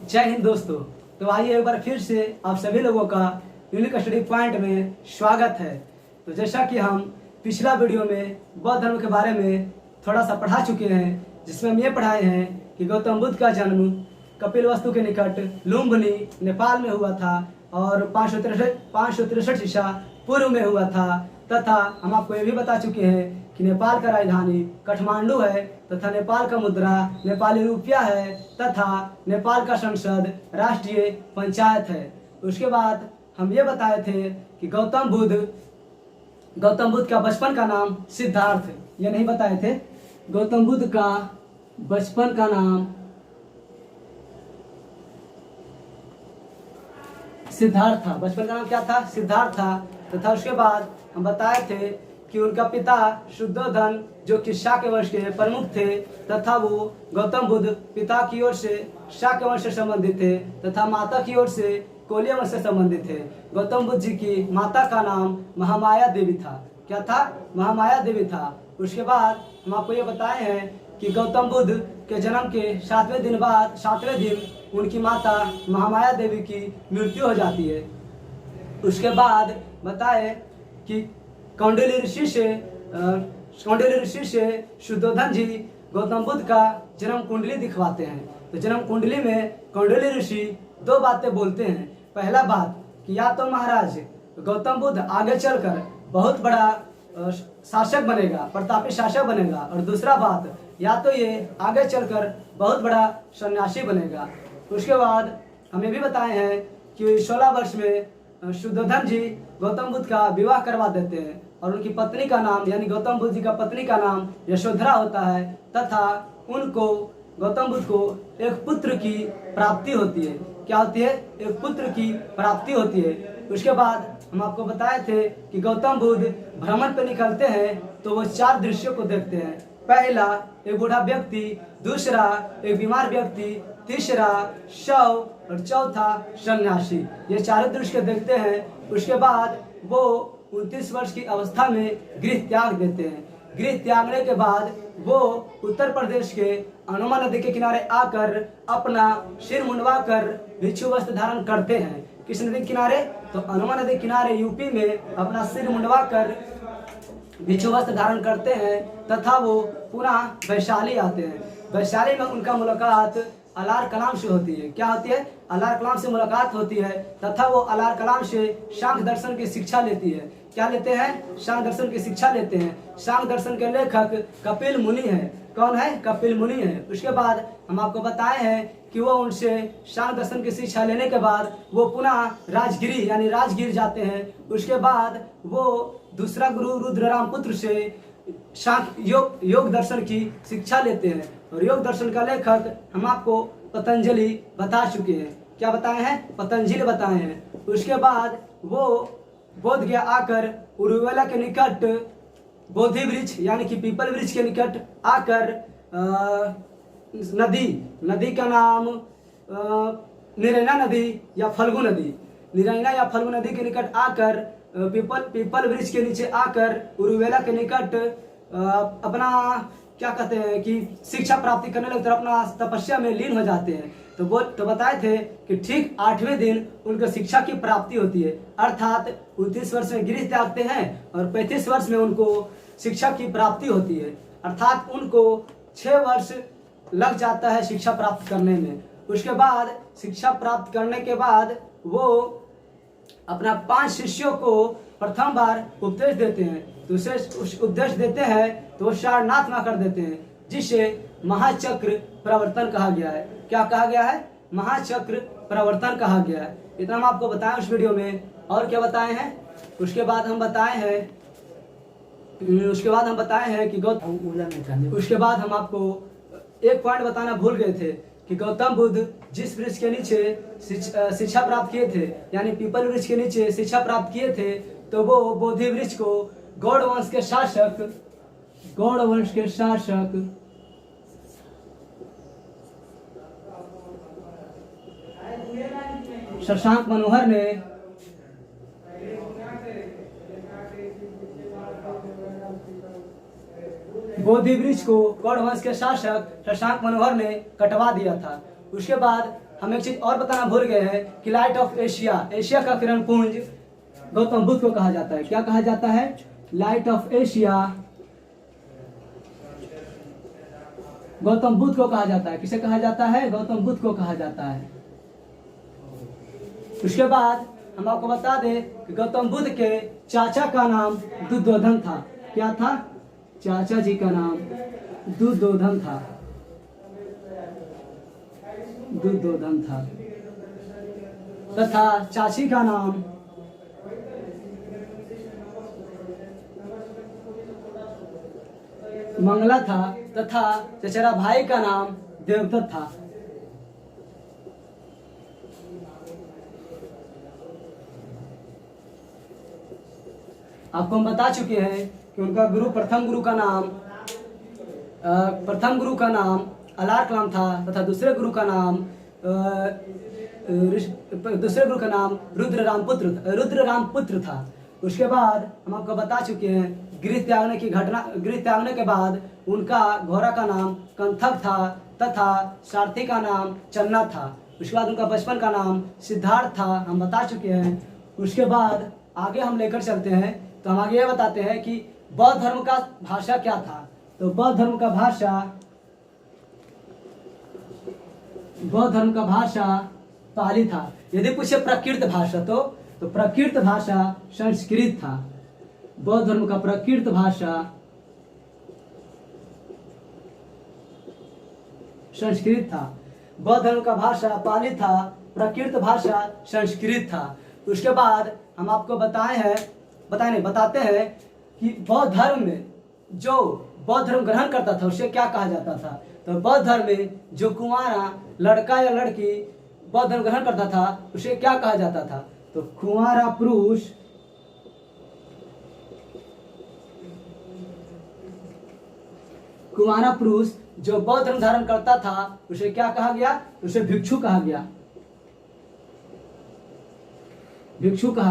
जय हिंद दोस्तों। तो आइए एक बार फिर से आप सभी लोगों का यूनिक स्टडी पॉइंट में स्वागत है। तो जैसा कि हम पिछला वीडियो में बौद्ध धर्म के बारे में थोड़ा सा पढ़ा चुके हैं, जिसमें हम ये पढ़ाए हैं कि गौतम बुद्ध का जन्म कपिलवस्तु के निकट लुम्बिनी नेपाल में हुआ था और 563 ईसा पूर्व में हुआ था। तथा हम आपको ये भी बता चुके हैं कि नेपाल का राजधानी काठमांडू है तथा नेपाल का मुद्रा नेपाली रुपया है तथा नेपाल का संसद राष्ट्रीय पंचायत है। उसके बाद हम ये बताए थे कि गौतम बुद्ध का बचपन का नाम सिद्धार्थ, ये नहीं बताए थे। गौतम बुद्ध का बचपन का नाम सिद्धार्थ था। बचपन का नाम क्या था? सिद्धार्थ था। तथा उसके बाद हम बताए थे कि उनका पिता शुद्धोधन जो कि शाक्य वंश के प्रमुख थे तथा वो गौतम बुद्ध पिता की ओर से शाक्य वंश से संबंधित थे तथा माता की ओर से कोल्य वंश से संबंधित थे। गौतम बुद्ध जी की माता का नाम महामाया देवी था। क्या था? महामाया देवी था। उसके बाद हम आपको ये बताए हैं कि गौतम बुद्ध के जन्म के 7वें दिन उनकी माता महामाया देवी की मृत्यु हो जाती है। उसके बाद बताए कि कौंडिल्य ऋषि से शुद्धोधन जी गौतम बुद्ध का जन्म कुंडली दिखवाते हैं। तो जन्म कुंडली में कौंडिल्य ऋषि दो बातें बोलते हैं। पहला बात कि या तो महाराज गौतम बुद्ध आगे चलकर बहुत बड़ा शासक बनेगा, प्रतापी शासक बनेगा, और दूसरा बात या तो ये आगे चलकर बहुत बड़ा सन्यासी बनेगा। उसके बाद हमें भी बताए हैं कि 16 वर्ष में शुद्धोधन जी गौतम बुद्ध का विवाह करवा देते हैं और उनकी पत्नी का नाम यानी गौतम बुद्ध जी का पत्नी का नाम यशोधरा होता है तथा उनको गौतम बुद्ध को एक पुत्र की प्राप्ति होती है। क्या होती है? एक पुत्र की प्राप्ति होती है। उसके बाद हम आपको बताए थे कि गौतम बुद्ध भ्रमण पे निकलते हैं तो वो 4 दृश्यों को देखते हैं। पहला एक बूढ़ा व्यक्ति, दूसरा एक बीमार व्यक्ति, तीसरा शव और चौथा सन्यासी। ये 4 दृश्य देखते हैं। उसके बाद वो 29 वर्ष की अवस्था में गृह त्याग देते हैं। गृह त्यागने के बाद वो उत्तर प्रदेश के अनुमा नदी के किनारे आकर अपना सिर मुंडवाकर भिक्षु वस्त्र धारण करते हैं। किस नदी के किनारे? तो अनुमा नदी किनारे यूपी में अपना सिर मुंडवाकर भिक्षु वस्त्र धारण करते हैं तथा वो पुनः वैशाली आते हैं। वैशाली में उनका मुलाकात अलार कलाम से होती है। क्या होती है? अलार कलाम से मुलाकात होती है तथा वो अलार कलाम से सांख्य दर्शन की शिक्षा लेती है। क्या लेते हैं? सांख्य दर्शन की शिक्षा लेते हैं। सांख्य दर्शन के लेखक कपिल मुनि हैं। कौन है? कपिल मुनि है। उसके बाद हम आपको बताए हैं कि वो उनसे सांख्य दर्शन की शिक्षा लेने के बाद वो पुनः राजगिर जाते हैं। उसके बाद वो दूसरा गुरु रुद्रराम पुत्र से योग दर्शन की शिक्षा लेते हैं और योग दर्शन का लेखक हम आपको पतंजलि बता चुके हैं। क्या बताए हैं? पतंजलि बताए हैं। उसके बाद वो बोध गया आकर उरुवेला के निकट बोधि वृक्ष यानी कि पीपल वृक्ष के निकट आकर नदी का नाम निरैना नदी या फल्गु नदी के निकट आकर पीपल वृक्ष के नीचे आकर उरुवेला के निकट अपना क्या कहते हैं कि शिक्षा प्राप्ति करने लगते हैं, अपना तपस्या में लीन हो जाते हैं। तो बताए थे कि ठीक 8वें दिन उनको शिक्षा की प्राप्ति होती है, अर्थात 29 वर्ष में गृह त्यागते हैं और 35 वर्ष में उनको शिक्षा की प्राप्ति होती है, अर्थात उनको 6 वर्ष लग जाता है शिक्षा प्राप्त करने में। उसके बाद शिक्षा प्राप्त करने के बाद वो अपना 5 शिष्यों को प्रथम बार उपदेश देते हैं। दूसरे उपदेश देते हैं तो वो सारनाथ कर देते हैं, जिसे महाचक्र प्रवर्तन कहा गया है। क्या कहा गया है? महाचक्र प्रवर्तन कहा गया है। इतना हम आपको बताएं उस वीडियो में। और क्या बताए हैं? उसके बाद हम बताए हैं कि उसके बाद हम आपको एक पॉइंट बताना भूल गए थे कि गौतम बुद्ध जिस वृक्ष के नीचे शिक्षा प्राप्त किए थे यानी पीपल वृक्ष के नीचे शिक्षा प्राप्त किए थे, तो वो बोधि वृक्ष को गौड़ वंश के शासक शशांक मनोहर ने बोधि वृक्ष को गौड़ वंश के शासक शशांक मनोहर ने कटवा दिया था। उसके बाद हम एक चीज और बताना भूल गए हैं कि लाइट ऑफ एशिया, एशिया का किरण पुंज गौतम बुद्ध को कहा जाता है। क्या कहा जाता है? Light of Asia Gautam Buddha को कहा जाता है। किसे कहा जाता है? गौतम बुद्ध को कहा जाता है। उसके बाद हम आपको बता दें कि गौतम बुद्ध के चाचा का नाम दुर्योधन था। क्या था? चाचा जी का नाम दुर्योधन था। दुर्योधन था तथा चाची का नाम मंगला था तथा चचेरा भाई का नाम देवदत्त था। आपको हम बता चुके हैं कि उनका प्रथम गुरु का नाम अलार कलाम था तथा दूसरे गुरु का नाम रुद्ररामपुत्र था। उसके बाद हम आपको बता चुके हैं गृह त्यागने के बाद उनका घोड़ा का नाम कंथक था तथा सारथी का नाम चन्ना था। उसके बाद उनका बचपन का नाम सिद्धार्थ था, हम बता चुके हैं। उसके बाद आगे हम लेकर चलते हैं तो हम आगे ये बताते हैं कि बौद्ध धर्म का भाषा क्या था। तो बौद्ध धर्म का भाषा पाली था। यदि पूछे प्राकृत भाषा तो प्राकृत भाषा संस्कृत था। बौद्ध धर्म का प्राकृत भाषा संस्कृत था। बौद्ध धर्म का भाषा पाली था, प्राकृत भाषा संस्कृत था। उसके बाद हम आपको बताते हैं कि बौद्ध धर्म में जो बौद्ध धर्म ग्रहण करता था उसे क्या कहा जाता था। तो बौद्ध धर्म में जो कुंवारा लड़का या लड़की बौद्ध धर्म ग्रहण करता था उसे क्या कहा जाता था। तो कुंवारा पुरुष जो बौद्ध धर्म धारण करता था उसे क्या कहा गया? उसे भिक्षु कहा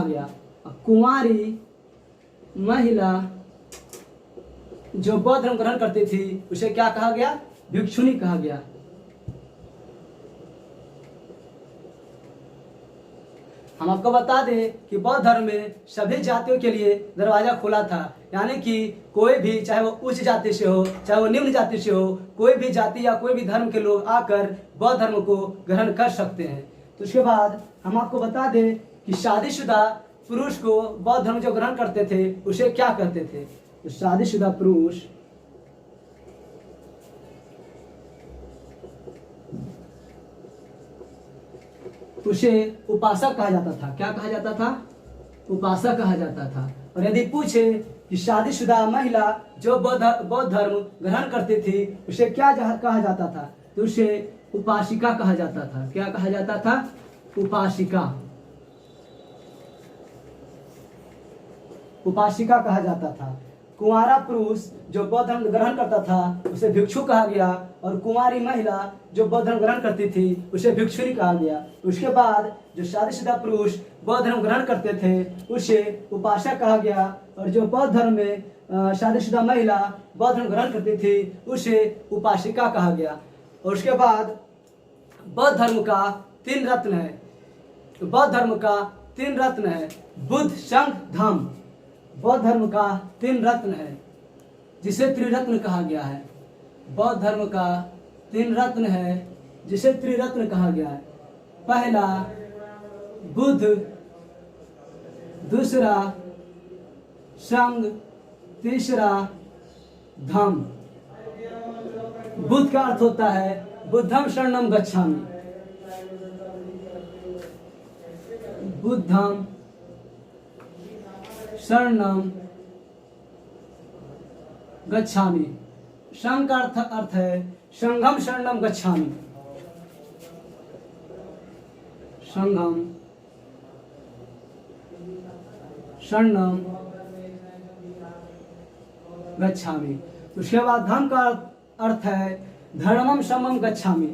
गया। कुंवारी महिला जो बौद्ध धर्म ग्रहण करती थी उसे क्या कहा गया? भिक्षुनी कहा गया। हम आपको बता दें कि बौद्ध धर्म में सभी जातियों के लिए दरवाजा खुला था, यानी कि कोई भी, चाहे वो उच्च जाति से हो चाहे वो निम्न जाति से हो, कोई भी जाति या कोई भी धर्म के लोग आकर बौद्ध धर्म को ग्रहण कर सकते हैं। तो उसके बाद हम आपको बता दें कि शादीशुदा पुरुष को बौद्ध धर्म जो ग्रहण करते थे उसे क्या कहते थे। तो शादीशुदा पुरुष उसे उपासक कहा जाता था। क्या कहा जाता था? उपासक कहा जाता था। और यदि पूछे कि शादीशुदा महिला जो बौद्ध धर्म ग्रहण करती थी उसे क्या कहा जाता था, तो उसे उपासिका कहा जाता था। क्या कहा जाता था? उपासिका कहा जाता था। कुंवारा पुरुष जो बौद्ध धर्म ग्रहण करता था उसे भिक्षु कहा गया, और कुंवारी महिला जो बौद्ध धर्म ग्रहण करती थी उसे भिक्षुणी कहा गया। उसके बाद जो शादीशुदा पुरुष बौद्ध धर्म ग्रहण करते थे उसे उपासक कहा गया, और जो बौद्ध धर्म में शादीशुदा महिला बौद्ध धर्म ग्रहण करती थी उसे उपासिका कहा गया। और उसके बाद बौद्ध धर्म का 3 रत्न है। तो बौद्ध धर्म का 3 रत्न है, बुद्ध, संघ, धम्म। बौद्ध धर्म का 3 रत्न है जिसे त्रिरत्न कहा गया है। बौद्ध धर्म का 3 रत्न है जिसे त्रिरत्न कहा गया है। पहला बुद्ध, दूसरा संघ, तीसरा धम्म। बुद्ध का अर्थ होता है बुद्धम शरणम गच्छामि। बुद्धम शरणम गच्छामि। संघ का अर्थ है संघम शरणम गच्छामि। संघम शरणम गच्छामि। उसके बाद धम्म का अर्थ है धर्मम शमम गच्छामि।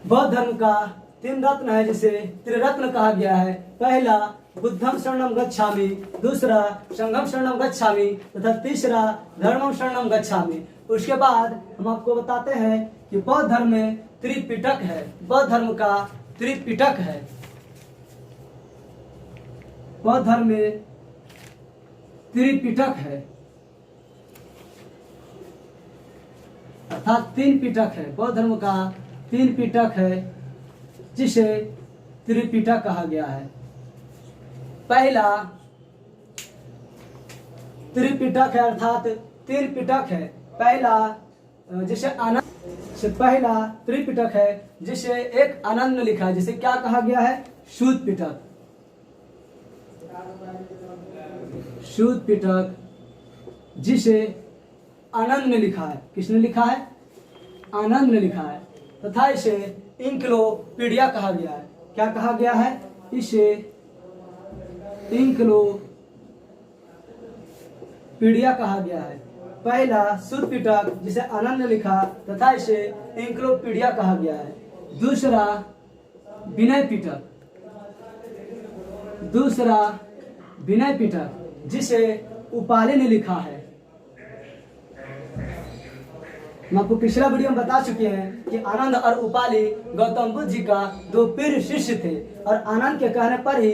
बौद्ध धर्म का तीन रत्न है जिसे त्रिरत्न कहा गया है। पहला बुद्धम शरणम गच्छामि, दूसरा संघम शरणम गच्छामि तथा तीसरा धर्मम शरणम गच्छामि। उसके बाद हम आपको बताते हैं कि बौद्ध धर्म में त्रिपिटक है। बौद्ध धर्म का त्रिपिटक है। बौद्ध धर्म में त्रिपिटक है अर्थात तीन पिटक है। बौद्ध धर्म का तीन पिटक है जिसे त्रिपिटक कहा गया है। पहला त्रिपिटक है अर्थात तीन पिटक है। पहला जिसे आनंद से पहला त्रिपिटक है जिसे एक आनंद ने लिखा है, जिसे क्या कहा गया है? शुद्ध पिटक। शुद्ध पिटक जिसे आनंद ने लिखा है। किसने लिखा है? आनंद ने लिखा है तथा इसे इंक्लोपीडिया कहा गया है। क्या कहा गया है? इसे इंक्लोपीडिया कहा गया है। पहला शुद्ध पिटक जिसे आनंद ने लिखा तथा इसे इंक्लोपीडिया कहा गया है। दूसरा विनय पिटक, दूसरा विनय पिटक जिसे उपाली ने लिखा है। हम आपको पिछला वीडियो में बता चुके हैं कि आनंद और उपाली गौतम बुद्ध जी का दो प्रिय शिष्य थे और आनंद के कहने पर ही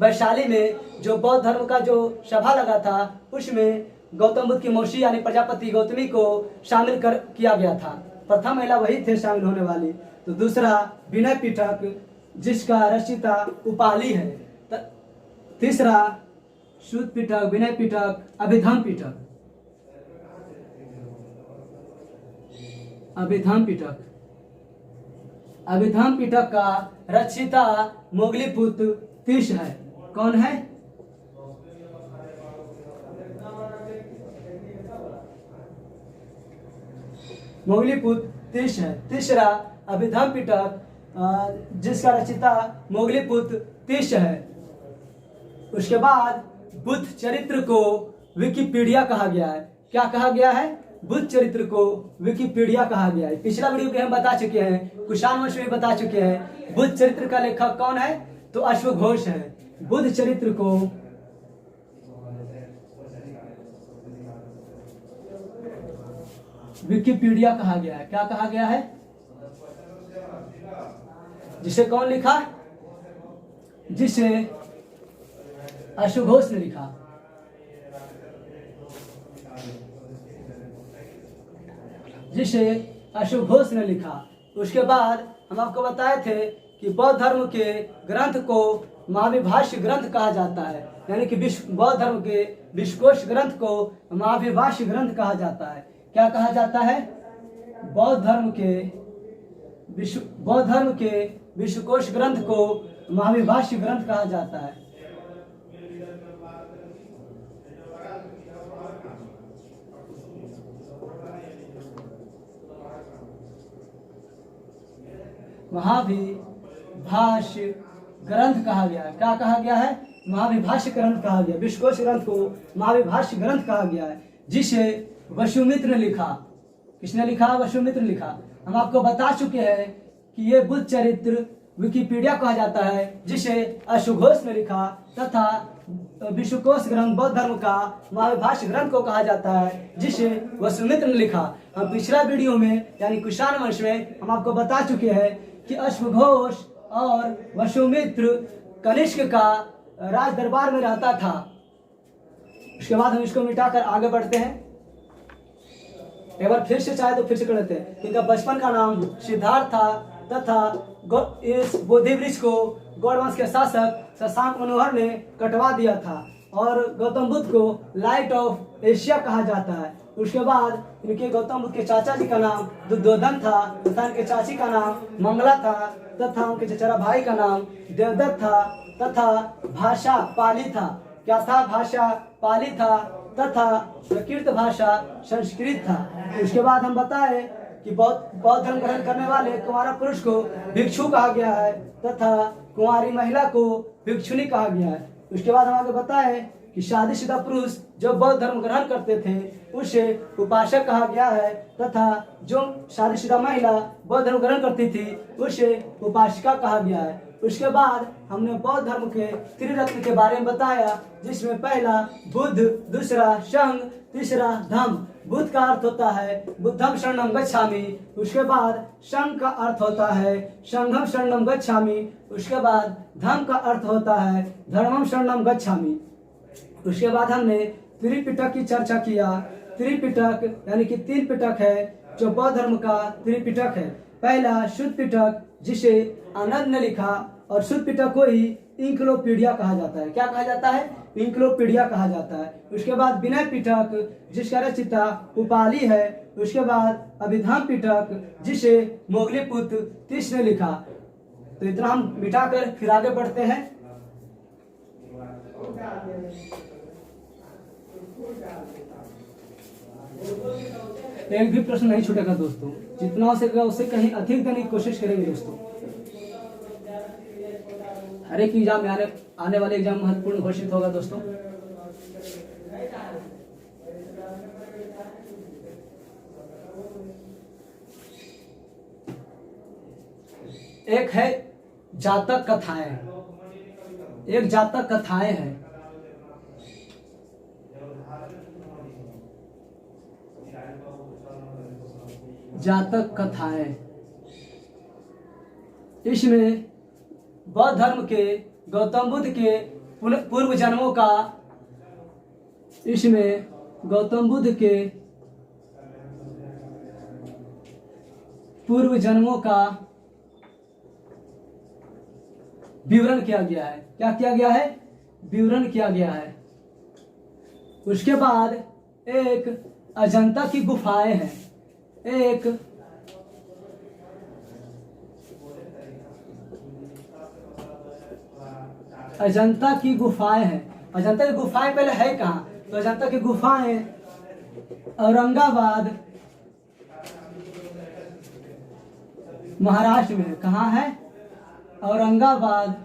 वैशाली में जो बौद्ध धर्म का जो सभा लगा था उसमें गौतम बुद्ध की मौसी यानी प्रजापति गौतमी को शामिल किया गया था। प्रथम महिला वही थे शामिल होने वाली। तो दूसरा विनय पिटक जिसका रचयिता उपाली है। तीसरा शुद्ध पिटक, विनय पिटक, अभिधम पिटक। अभिधम पिटक, अभिधम पिटक का रचयिता मोगलीपुत्र तीस है। कौन है? मोगलीपुत्र तीस है। तीसरा अभिधम पिटक जिसका रचयिता मोगलीपुत्र तीस है। उसके बाद बुद्ध चरित्र को विकिपीडिया कहा गया है। क्या कहा गया है? बुद्ध चरित्र को विकिपीडिया कहा गया है। पिछला वीडियो में हम बता चुके हैं, कुषाण वंश में बता चुके हैं। बुद्ध चरित्र का लेखक कौन है? तो अश्वघोष है। बुद्ध चरित्र को विकिपीडिया कहा गया है। क्या कहा गया है? जिसे कौन लिखा? जिसे अश्वघोष ने लिखा। जिसे अश्वघोष ने लिखा। उसके बाद हम आपको बताए थे कि बौद्ध धर्म के ग्रंथ को महाविभाष्य ग्रंथ कहा जाता है, यानी कि बौद्ध धर्म के विश्वकोश ग्रंथ को महाविभाष्य ग्रंथ कहा जाता है। क्या कहा जाता है? बौद्ध धर्म के विश्वकोश ग्रंथ को महाविभाष्य ग्रंथ कहा जाता है। महाविभाष्य ग्रंथ कहा गया है। क्या कहा गया है? महाविभाष्य ग्रंथ कहा गया। विश्वकोश ग्रंथ को महाविभाष्य ग्रंथ कहा गया है जिसे वसुमित्र ने लिखा। किसने लिखा? वसुमित्र ने लिखा। हम आपको बता चुके हैं कि ये बुद्ध चरित्र विकिपीडिया कहा जाता है जिसे अश्वघोष ने लिखा तथा विश्वकोश ग्रंथ बौद्ध धर्म का महाविभाष्य ग्रंथ को कहा जाता है जिसे वसुमित्र ने लिखा। हम पिछला वीडियो में यानी कुषाण वंश में हम आपको बता चुके हैं कि अश्वघोष और वसुमित्र कनिष्क का राज दरबार में रहता था। उसके बाद हम इसको मिटाकर आगे बढ़ते हैं। एक बार फिर से चाहे तो फिर से कर लेते हैं। इनका बचपन का नाम सिद्धार्थ था तथा इस बोधि वृक्ष को गौड़ वंश के शासक शशांक मनोहर ने कटवा दिया था और गौतम बुद्ध को लाइट ऑफ एशिया कहा जाता है। उसके बाद इनके गौतम बुद्ध के चाचा जी का नाम दुर्योधन था तथा इनके चाची का नाम मंगला था तथा उनके चचेरा भाई का नाम देवदत्त था तथा भाषा पाली था। क्या था? भाषा पाली था तथा प्रकृत भाषा संस्कृत था। उसके बाद हम बताए कि बौद्ध धर्म ग्रहण करने वाले कुंवारा पुरुष को भिक्षु कहा गया है तथा कुंवारी महिला को भिक्षुनी कहा गया है। उसके बाद हम आगे बताए कि शादीशुदा पुरुष जो बौद्ध धर्म ग्रहण करते थे उसे उपासक कहा गया है, तथा जो शादीशुदा महिला बौद्ध धर्म ग्रहण करती थी उसे उपासिका कहा गया है। उसके बाद हमने बौद्ध धर्म के त्रिरत्न के बारे में बताया, जिसमें पहला बुद्ध, दूसरा संघ, तीसरा धम्म। बुद्ध का अर्थ होता है बुद्धम शरणम गच्छामि। उसके बाद संघ का अर्थ होता है संघम शरणम गच्छामि। उसके बाद धम्म का अर्थ होता है धर्मम शरणम गच्छामि। उसके बाद हमने त्रिपिटक की चर्चा किया। त्रिपिटक यानी कि 3 पिटक है जो बौद्ध धर्म का त्रिपिटक है। पहला शुद्ध पिटक जिसे आनंद ने लिखा, और शुद्ध पिटक को ही इंक्लोपीडिया कहा जाता है। क्या कहा जाता है? इंक्लोपीडिया कहा जाता है। उसके बाद विनय पिटक जिसका रचिता उपाली है। उसके बाद अभिधाम पिटक जिसे मोगलीपुत्र तीस ने लिखा। तो इतना हम मिटाकर फिर आगे बढ़ते हैं। एक भी प्रश्न नहीं छूटेगा दोस्तों, जितना हो सकेगा उससे कहीं अधिक देने की कोशिश करेंगे दोस्तों। हर एक एग्जाम में आने वाले एग्जाम महत्वपूर्ण घोषित होगा दोस्तों। एक है जातक कथाएं, एक जातक कथाएं हैं। जातक कथाएं, इसमें बौद्ध धर्म के गौतम बुद्ध के पूर्व जन्मों का, इसमें गौतम बुद्ध के पूर्व जन्मों का विवरण किया गया है। क्या किया गया है? विवरण किया गया है। उसके बाद एक अजंता की गुफाएं हैं। एक अजंता की गुफाएं हैं। अजंता की गुफाएं पहले है कहाँ? तो अजंता की गुफाएं औरंगाबाद महाराष्ट्र में। कहाँ है? औरंगाबाद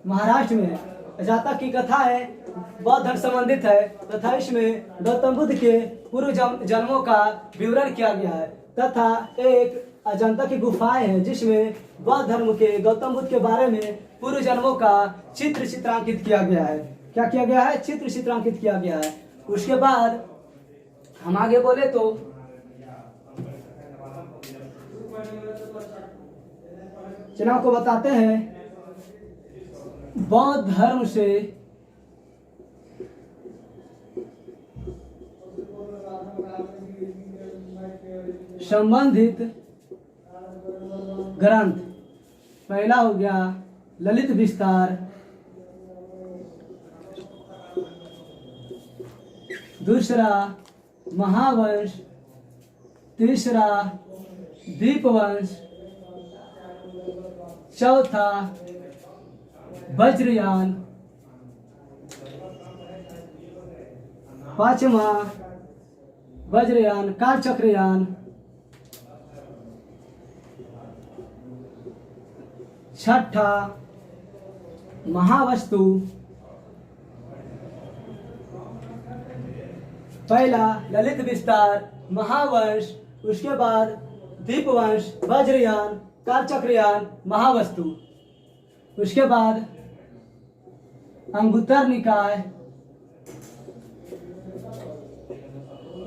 महाराष्ट्र में। अजंता की कथा है बौद्ध धर्म संबंधित है, तथा इसमें गौतम बुद्ध के पूर्व जन्मों का विवरण किया गया है, तथा एक अजंता की गुफाएं हैं जिसमें बौद्ध धर्म के गौतम बुद्ध के बारे में पूर्व जन्मों का चित्रांकित किया गया है। क्या किया गया है? चित्रांकित किया गया है। उसके बाद हम आगे बोले तो चलिए आपको बताते हैं बौद्ध धर्म से संबंधित ग्रंथ। पहला हो गया ललित विस्तार, दूसरा महावंश, तीसरा दीपवंश, चौथा वज्रयान, पांचवा वज्रयान कालचक्रयान, छठा महावस्तु। पहला ललित विस्तार, महावंश, उसके बाद दीपवंश, वज्रयान, कालचक्रयान, महावस्तु। उसके बाद अंगुत्तर निकाय,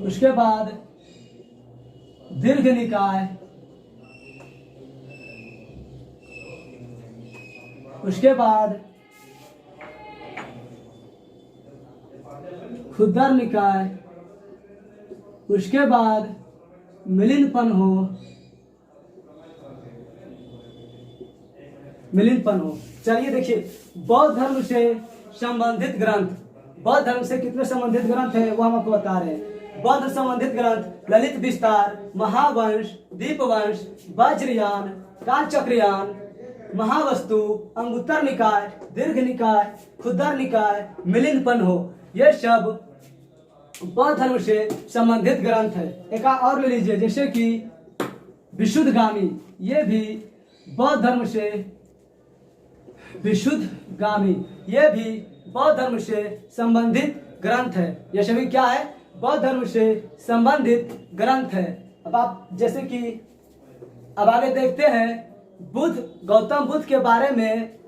उसके बाद दीर्घ निकाय, उसके बाद क्षुद्र निकाय, उसके बाद मिलिनपन हो। चलिए देखिए बौद्ध धर्म से संबंधित ग्रंथ। बौद्ध धर्म से कितने संबंधित ग्रंथ है वो हम आपको बता रहे हैं। बौद्ध संबंधित ग्रंथ ललित विस्तार, महावंश, दीपवंश, वज्रयान, कालचक्रयान, महावस्तु, अंगुत्तर निकाय, दीर्घ निकाय, क्षुद्र निकाय, मिलिनपन हो, ये सब बौद्ध धर्म से संबंधित ग्रंथ है। एक और ले लीजिए जैसे कि विशुद्धगामी, ये भी बौद्ध धर्म से, विशुद्धगामी ये भी बौद्ध धर्म से संबंधित ग्रंथ है। ये सभी क्या है? बौद्ध धर्म से संबंधित ग्रंथ है। अब आप जैसे कि अब आगे देखते हैं, गौतम बुद्ध के बारे में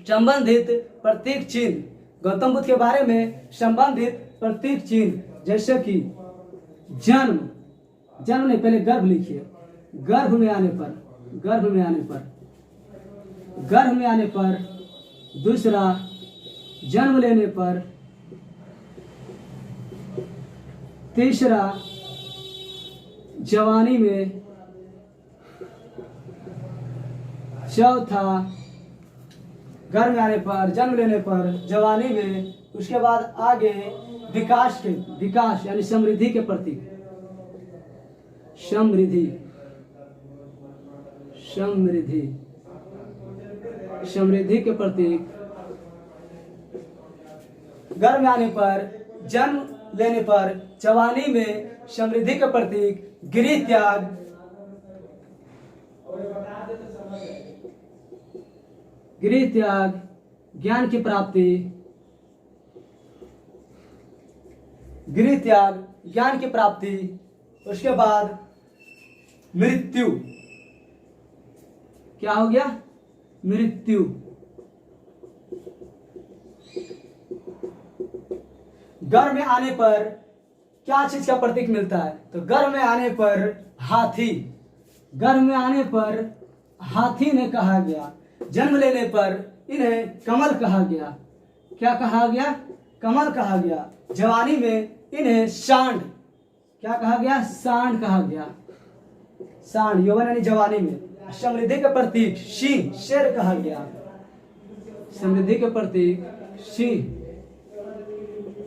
संबंधित प्रतीक चिन्ह, गौतम बुद्ध के बारे में संबंधित प्रतीक चिन्ह, जैसे कि जन्म नहीं, पहले गर्भ लिखिए, गर्भ में आने पर, दूसरा जन्म लेने पर, तीसरा जवानी में, चौथा घर में आने पर, जन्म लेने पर, जवानी में, उसके बाद आगे विकास यानी समृद्धि के प्रतीक, समृद्धि के प्रतीक, घर में आने पर, जन्म लेने पर, जवानी में, समृद्धि के प्रतीक, गृह त्याग, ज्ञान की प्राप्ति, उसके बाद मृत्यु, क्या हो गया? मृत्यु। घर में आने पर क्या चीज का प्रतीक मिलता है? तो घर में आने पर हाथी, ने कहा गया। जन्म लेने पर इन्हें कमल कहा गया। क्या कहा गया? कमल कहा गया। जवानी में इन्हें सांड, क्या कहा गया? सांड कहा गया। सांड यौवन यानी जवानी में। समृद्धि के प्रतीक सिंह, शेर कहा गया। समृद्धि के प्रतीक सिंह,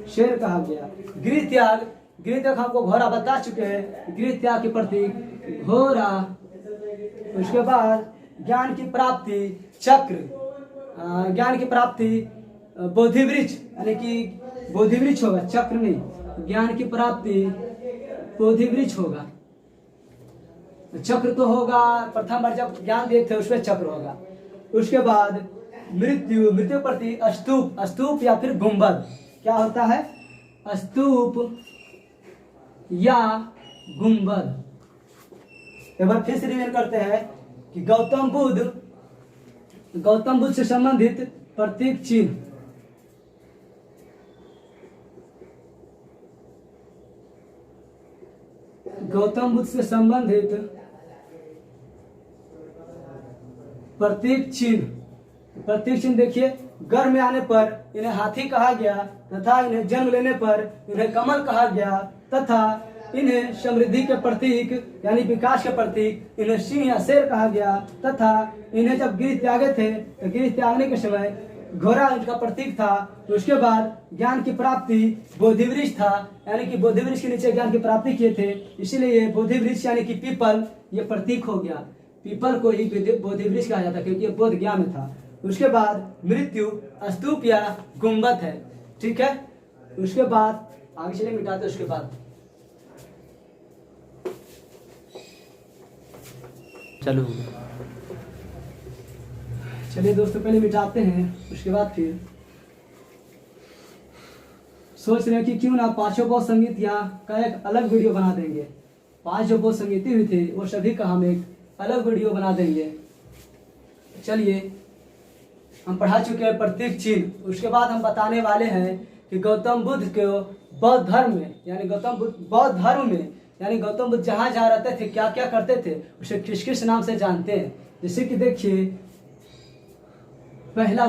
शेर कहा गया। गृह त्याग हमको घोड़ा बता चुके हैं। गृह त्याग के प्रतीक घोड़ा। उसके बाद ज्ञान की प्राप्ति चक्र, ज्ञान की प्राप्ति बोधि वृक्ष, यानी कि बोधि वृक्ष होगा, चक्र नहीं। ज्ञान की प्राप्ति बोधि वृक्ष होगा। चक्र तो होगा, प्रथम बार जब ज्ञान दिए थे उसमें चक्र होगा। उसके बाद मृत्यु प्रति स्तूप या फिर गुंबद। क्या होता है? स्तूप या गुंबद। एक बार फिर से रिवीजन करते हैं कि गौतम बुद्ध से संबंधित प्रतीक चिन्ह, गौतम बुद्ध से संबंधित प्रतीक चिन्ह देखिए। घर में आने पर इन्हें हाथी कहा गया तथा इन्हें जन्म लेने पर इन्हें कमल कहा गया तथा इन्हें समृद्धि के प्रतीक यानी विकास के प्रतीक इन्हें सिंह या शेर कहा गया तथा इन्हें जब गृह त्यागे थे तो गृह त्यागने के समय घोड़ा इनका प्रतीक था। तो उसके बाद ज्ञान की प्राप्ति बोधि वृक्ष था, यानी कि बोधि वृक्ष के नीचे ज्ञान की प्राप्ति किए थे, इसीलिए बोधि वृक्ष यानी कि पीपल ये प्रतीक हो गया। पीपल को ही बोधि वृक्ष कहा जाता क्योंकि ये बोध ज्ञान में था। उसके बाद मृत्यु स्तूप या गुंबद है, ठीक है। उसके बाद आगे चले मिटाते उसके बाद चलिए दोस्तों पहले मिटाते हैं, उसके बाद फिर सोच रहे हैं कि क्यों ना पांचों बौद्ध संगीत यहाँ का एक अलग वीडियो बना देंगे। 5 जो बौद्ध संगीति हुई थे वो सभी का हम एक अलग वीडियो बना देंगे। चलिए हम पढ़ा चुके हैं प्रतीक चिन्ह। उसके बाद हम बताने वाले हैं कि गौतम बुद्ध को बौद्ध धर्म में यानी गौतम बुद्ध जहाँ जहाँ रहते थे क्या क्या करते थे उसे किस किस नाम से जानते हैं। जैसे कि देखिए, पहला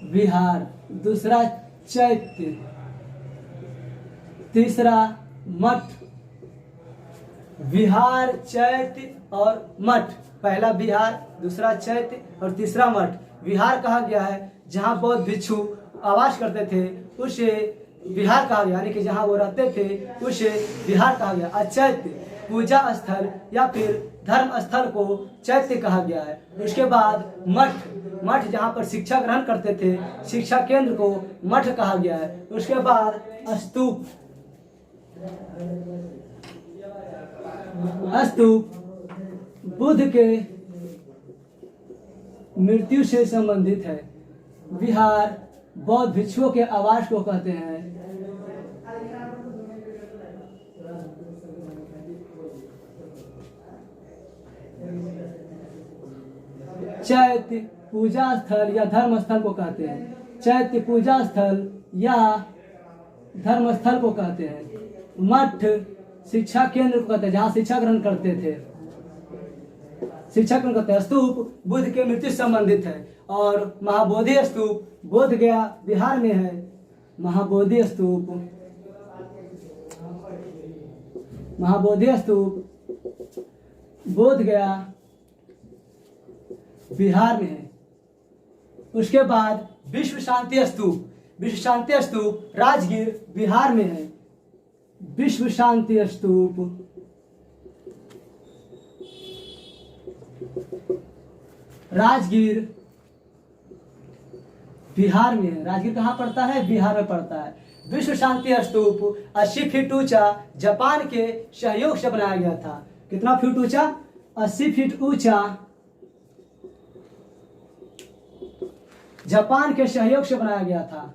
विहार, दूसरा चैत्य, तीसरा मठ। विहार, चैत्य और मठ। पहला विहार, दूसरा चैत्य और तीसरा मठ। विहार कहा गया है जहाँ बौद्ध भिक्षु आवास करते थे उसे विहार कहा गया, यानी कि जहाँ वो रहते थे उसे विहार कहा गया। अचैत्य पूजा स्थल या फिर धर्म स्थल को चैत्य कहा गया है। उसके बाद मठ जहाँ पर शिक्षा ग्रहण करते थे शिक्षा केंद्र को मठ कहा गया है। उसके बाद स्तूप बुद्ध के मृत्यु से संबंधित है। विहार बौद्ध भिक्षुओं के आवास को कहते हैं। चैत्य पूजा स्थल या धर्म स्थल को कहते हैं। चैत्य पूजा स्थल या धर्म स्थल को कहते हैं। मठ शिक्षा केंद्र को कहते हैं, जहाँ शिक्षा ग्रहण करते थे, शिक्षा ग्रहण करते हैं। स्तूप बुद्ध के मृत्यु से संबंधित है। और महाबोधि स्तूप बोध गया बिहार में है। महाबोधि स्तूप, महाबोधि स्तूप बोध गया बिहार में है। उसके बाद विश्व शांति स्तूप, विश्व शांति स्तूप राजगीर बिहार में है। विश्व शांति स्तूप राजगीर बिहार में है। राजगीर कहाँ पड़ता है? बिहार में पड़ता है। विश्व शांति स्तूप 80 फीट ऊंचा जापान के सहयोग से बनाया गया था। कितना फीट ऊंचा? 80 फीट ऊंचा जापान के सहयोग से बनाया गया था।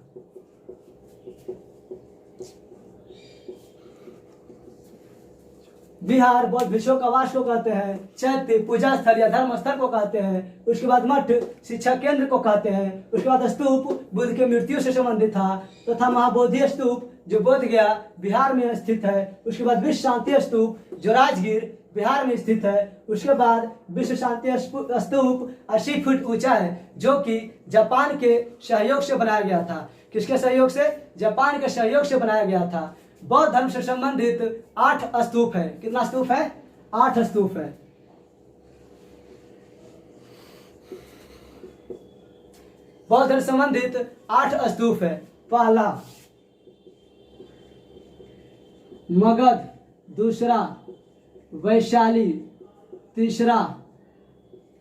बिहार बौद्ध भिक्षुओं का आवास को कहते हैं। चैत्य पूजा स्थल या धर्म स्थल को कहते हैं। उसके बाद मठ शिक्षा केंद्र को कहते हैं। उसके बाद स्तूप बुद्ध के मृत्यु से संबंधित था तथा महाबोधि स्तूप जो बोध गया बिहार में स्थित है। उसके बाद विश्व शांति स्तूप जो राजगीर बिहार में स्थित है। उसके बाद विश्व शांति स्तूप 80 फीट ऊंचा है जो कि जापान के सहयोग से बनाया गया था। किसके सहयोग से? जापान के सहयोग से बनाया गया था। बौद्ध धर्म से संबंधित 8 स्तूप है। कितना स्तूप है? 8 स्तूप है। बौद्ध धर्म से संबंधित 8 स्तूप है। पहला मगध, दूसरा वैशाली, तीसरा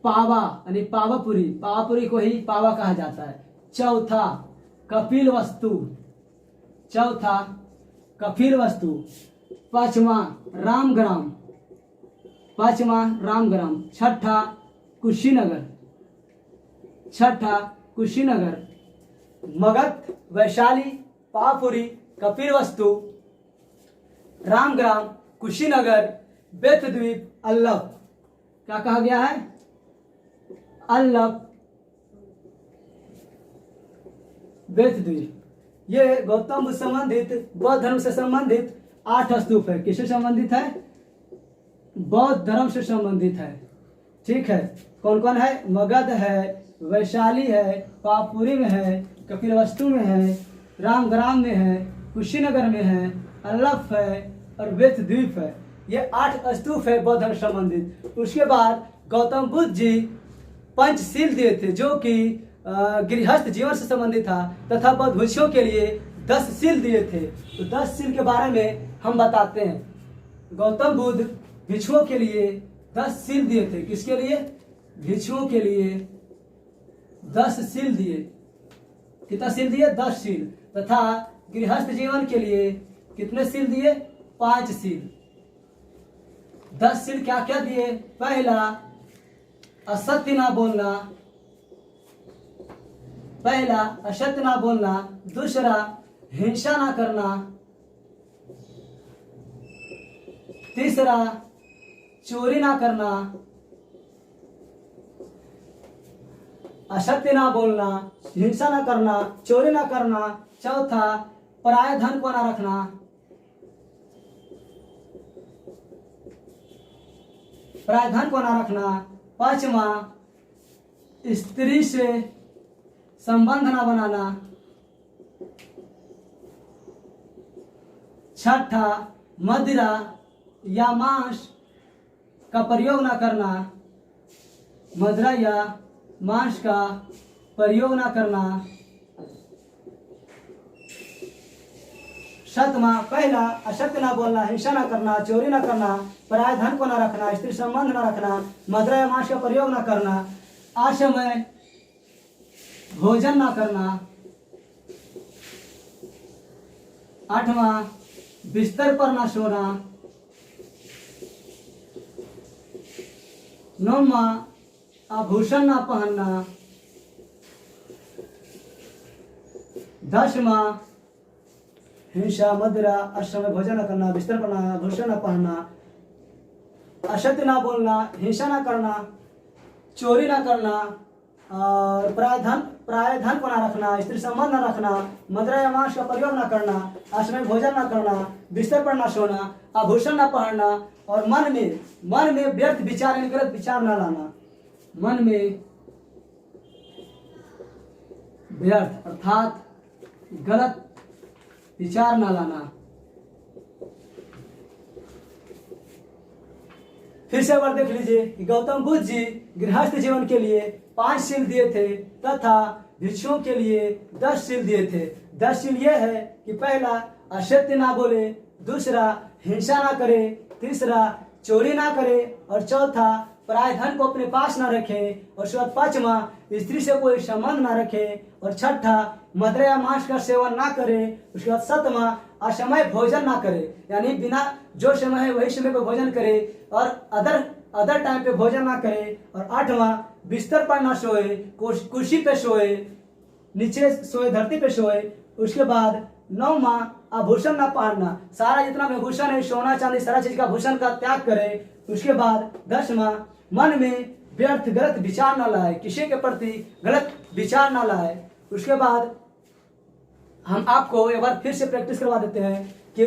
पावा यानी पावापुरी, पावापुरी को ही पावा कहा जाता है। चौथा कपिलवस्तु, चौथा कपिलवस्तु। पांचवा रामग्राम, पांचवा रामग्राम। छठा कुशीनगर, छठा कुशीनगर। मगध, वैशाली, पावापुरी, कपिलवस्तु, रामग्राम, कुशीनगर, बेतद्वीप, अल्लप। क्या कहा गया है? अल्लप, बेतद्वीप। ये गौतम बुद्ध संबंधित बौद्ध धर्म से संबंधित 8 स्तूप है। किससे संबंधित है? बौद्ध धर्म से संबंधित है। ठीक है। कौन कौन है? मगध है, वैशाली है, पावापुरी में है, कपिलवस्तु में है, रामग्राम में है, कुशीनगर में है, अल्लप है और बेतद्वीप है। ये 8 स्तूप है बौद्ध धर्म संबंधित। उसके बाद गौतम बुद्ध जी पंचशील दिए थे जो कि गृहस्थ जीवन से संबंधित था तथा बौद्ध भिक्षुओं के लिए 10 शील दिए थे। तो 10 शील के बारे में हम बताते हैं। गौतम बुद्ध भिक्षुओं के लिए 10 शील दिए थे। किसके लिए? भिक्षुओं के लिए 10 शील दिए। कितना शील दिए? 10 शील। तथा गृहस्थ जीवन के लिए कितने शील दिए? 5 शील। 10 शील क्या क्या दिए? पहला असत्य ना बोलना, पहला असत्य ना बोलना। दूसरा हिंसा ना करना। तीसरा चोरी ना करना। असत्य ना बोलना, हिंसा ना करना, चोरी ना करना। चौथा पराये धन को ना रखना। पराये धन को ना रखना। पांचवा स्त्री से संबंध ना बनाना। छठा मदिरा या मांस का प्रयोग ना करना। मदिरा या मांस का प्रयोग ना करना। सतमा पहला असत्य ना बोलना, हिंसा ना करना, चोरी ना करना, पराये धन को ना रखना, स्त्री संबंध ना रखना, मदिरा या मांस का प्रयोग ना करना, असमय भोजन ना करना। आठवां बिस्तर पर ना सोना। नौवां आभूषण ना पहनना। 10वां हिंसा, मदिरा, असमय भोजन न करना, बिस्तर पर ना, भूषण न पहनना, असत्य ना बोलना, हिंसा ना करना, चोरी ना करना, और प्राय धन को ना रखना, स्त्री संबंध ना रखना, मदिरा या मांस का प्रयोग ना करना, असमय भोजन ना करना, बिस्तर पर ना सोना, आभूषण ना पहनना, और मन में व्यर्थ विचार यानी गलत विचार ना लाना। मन में व्यर्थ अर्थात गलत विचार ना लाना। फिर से एक बार देख लीजिए कि गौतम बुद्ध जी गृहस्थ जीवन के लिए 5 शील दिए थे तथा भिक्षुओं के लिए 10 शील दिए थे। 10 शील ये है कि पहला असत्य ना बोले, दूसरा हिंसा ना करे, तीसरा चोरी ना करे, और चौथा पराय धन को अपने पास ना रखे, और उसके बाद 5वां स्त्री से कोई संबंध ना रखे, और 6ठा मदिरा या मांस का सेवन ना करे, उसके बाद 7वां असमय भोजन ना करे, यानी बिना जो समय है वही समय पे भोजन करे, और अदर टाइम पे भोजन ना करे, और 8वां बिस्तर पर ना सोए, कुर्सी पे सोए, नीचे सोए, धरती पे सोए। उसके बाद 9वां आभूषण ना पहनना, सारा जितना भी भूषण है सोना चांदी सारा चीज का भूषण का त्याग करे। उसके बाद 10वां मन में व्यर्थ गलत विचार ना लाए, किसी के प्रति गलत विचार ना लाए। उसके बाद हम आपको एक बार फिर से प्रैक्टिस करवा देते हैं कि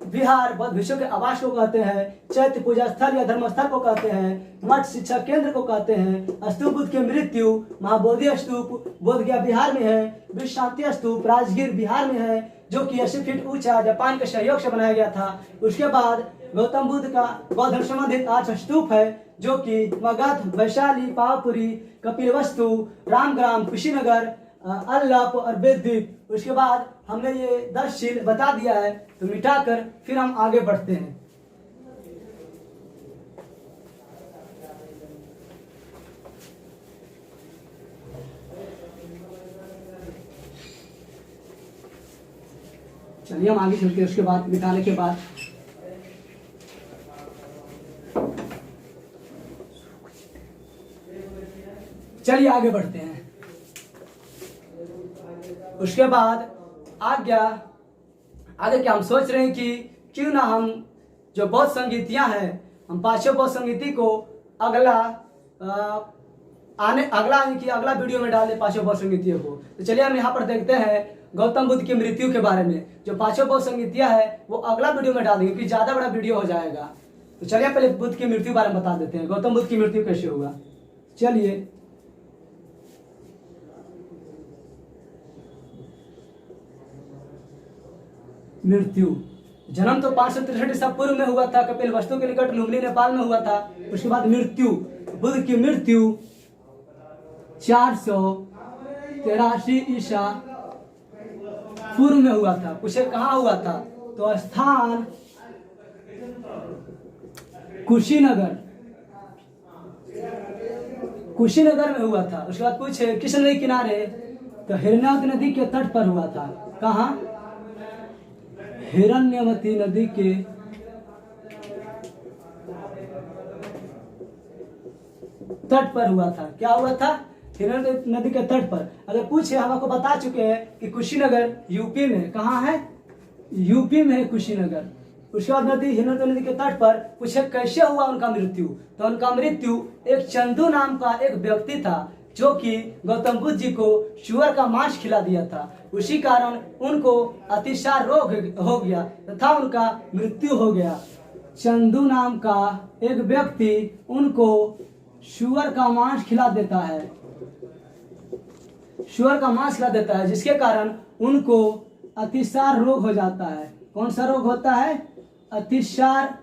विहार बौद्ध भिक्षु के आवास को कहते हैं, चैत्य पूजा स्थल या धर्म स्थल को कहते हैं, मठ शिक्षा केंद्र को कहते हैं, स्तूप बुद्ध की मृत्यु महाबोधि स्तूप बोध गया बिहार में है, विश्व शांति स्तूप राजगीर बिहार में है जो कि 80 फीट ऊंचा जापान के सहयोग से बनाया गया था। उसके बाद गौतम बुद्ध का बौद्ध धर्म संबंधित 8 स्तूप है जो कि मगध, वैशाली, पावापुरी, कपिलवस्तु, रामग्राम, कुशीनगर, अल्लाप और बेद्वीप। उसके बाद हमने ये 10 शील बता दिया है, तो मिटाकर फिर हम आगे बढ़ते हैं। चलिए हम आगे चलते हैं। उसके बाद मिटाने के बाद चलिए आगे बढ़ते हैं। उसके बाद आगे क्या हम सोच रहे हैं कि क्यों ना हम जो बौद्ध संगीतियां हैं, हम 5 बौद्ध संगीति को अगला वीडियो में डाल दें 5 बौद्ध संगीतियों को। तो चलिए हम यहाँ पर देखते हैं गौतम बुद्ध की मृत्यु के बारे में। जो 5 बौद्ध संगीतियां है वो अगला वीडियो में डाल देंगे क्योंकि ज्यादा बड़ा वीडियो हो जाएगा। तो चलिए पहले बुद्ध की मृत्यु के बारे में बता देते हैं, गौतम बुद्ध की मृत्यु कैसे हुआ। चलिए मृत्यु, जन्म तो 563 ईसा पूर्व में हुआ था, कपिलवस्तु के निकट लुम्बिनी नेपाल में हुआ था। उसके बाद मृत्यु, बुद्ध की मृत्यु 483 ईसा पूर्व में हुआ था। पूछे कहाँ हुआ था, तो स्थान कुशीनगर में हुआ था। उसके बाद पूछे किस नदी किनारे, तो हिरण्यवती नदी के तट पर हुआ था। कहाँ, हिरण्यवती नदी के तट पर हुआ था। क्या हुआ था, हिरण्यवती नदी के तट पर। अगर पूछे, हम आपको बता चुके हैं कि कुशीनगर यूपी में, कहाँ है, यूपी में है कुशीनगर। उसके बाद नदी हिरण्यवती नदी के तट पर। पूछे कैसे हुआ उनका मृत्यु, तो उनका मृत्यु एक चंदू नाम का एक व्यक्ति था जो कि गौतम बुद्ध जी को शुअर का मांस खिला दिया था। उसी कारण उनको अतिसार रोग हो गया तथा उनका मृत्यु हो गया। चंदू नाम का एक व्यक्ति उनको शुअर का मांस खिला देता है, शुअर का मांस खिला देता है, जिसके कारण उनको अतिसार रोग हो जाता है। कौन सा रोग होता है, अतिसार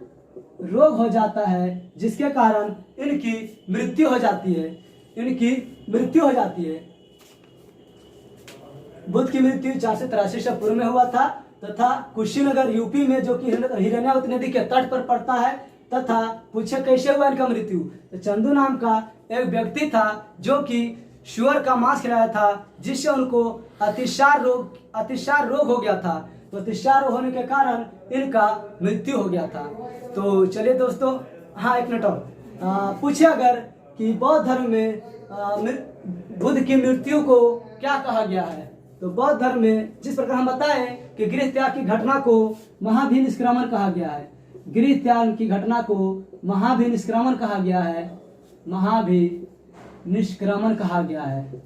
रोग हो जाता है, जिसके कारण इनकी मृत्यु हो जाती है, बुद्ध की मृत्यु 483 ईसा पूर्व में हुआ था तथा कुशीनगर यूपी में जो कि हिरण्यावती नदी के तट पर पड़ता है। तथा पूछे कैसे हुआ इनका मृत्यु, तो चंदू नाम का एक व्यक्ति था जो कि शुअर का मांस खिलाया था, जिससे उनको अतिसार रोग हो गया था। तो अतिसार होने के कारण इनका मृत्यु हो गया था। तो चलिए दोस्तों, हाँ एक मिनट और, पूछे अगर कि बौद्ध धर्म में बुद्ध की मृत्यु को क्या कहा गया है, तो बौद्ध धर्म में जिस प्रकार हम बताएं कि गृह त्याग की घटना को महाभिनिष्क्रमण कहा गया है, गृह त्याग की घटना को महाभिनिष्क्रमण कहा गया है, महाभिनिष्क्रमण कहा गया है।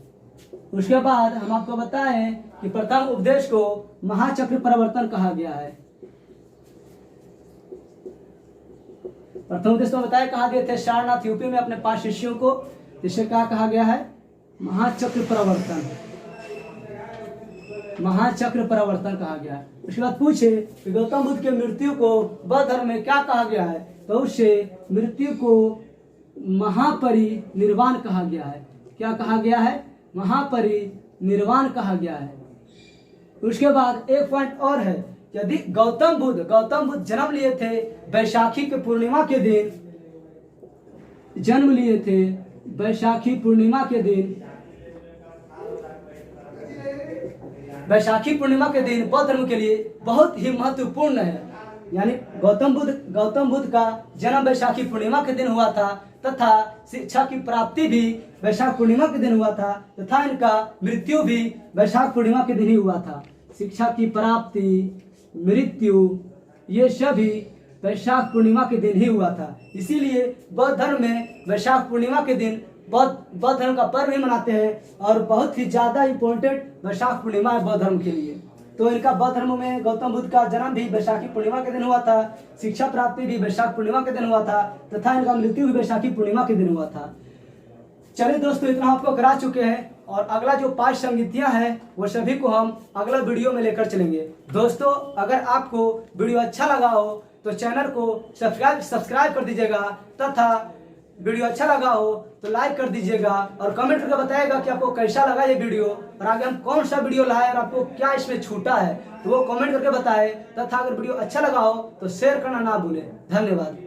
उसके बाद हम आपको बताएं कि प्रथम उपदेश को महाचक्र परिवर्तन कहा गया है। प्रथम उपदेश तो बताया कहा दिए थे सारनाथ यूपी में अपने 5 शिष्यों को, इसे क्या कहा गया है? महाचक्र परिवर्तन, महाचक्र परिवर्तन कहा गया है। उसके बाद पूछे कि गौतम बुद्ध के मृत्यु को बौद्ध धर्म में क्या कहा गया है, तो उससे मृत्यु को महापरिनिर्वाण कहा गया है। क्या कहा गया है? महापरिनिर्वाण कहा गया है। उसके बाद एक पॉइंट और है, यदि गौतम बुद्ध जन्म लिए थे बैशाखी के पूर्णिमा के दिन, जन्म लिए थे बैशाखी पूर्णिमा के दिन, बैशाखी पूर्णिमा के दिन बौद्ध धर्म के लिए बहुत ही महत्वपूर्ण है। यानी गौतम बुद्ध का जन्म बैशाखी पूर्णिमा के दिन हुआ था तथा शिक्षा की प्राप्ति भी बैशाख पूर्णिमा के दिन हुआ था तथा इनका मृत्यु भी बैशाख पूर्णिमा के दिन ही हुआ था। शिक्षा की प्राप्ति, मृत्यु, ये सभी बैशाख पूर्णिमा के दिन ही हुआ था। इसीलिए बौद्ध धर्म में बैशाख पूर्णिमा के दिन बौद्ध धर्म का पर्व भी मनाते हैं और बहुत ही ज्यादा इम्पोर्टेंट बैशाख पूर्णिमा है बौद्ध धर्म के लिए। तो इनका बौद्ध धर्म में गौतम बुद्ध का जन्म भी बैशाखी पूर्णिमा के दिन हुआ था, शिक्षा प्राप्ति भी बैशाख पूर्णिमा के दिन हुआ था तथा इनका मृत्यु भी बैशाखी पूर्णिमा के दिन हुआ था। चलिए दोस्तों, इतना आपको करा चुके हैं और अगला जो 5 संगीतियां हैं वो सभी को हम अगला वीडियो में लेकर चलेंगे। दोस्तों, अगर आपको वीडियो अच्छा लगा हो तो चैनल को सब्सक्राइब कर दीजिएगा तथा वीडियो अच्छा लगा हो तो लाइक कर दीजिएगा और कमेंट करके बताइएगा कि आपको कैसा लगा ये वीडियो और आगे हम कौन सा वीडियो लाए और आपको क्या इसमें छूटा है, तो वो कमेंट करके बताएं तथा अगर वीडियो अच्छा लगा हो तो शेयर करना ना भूलें। धन्यवाद।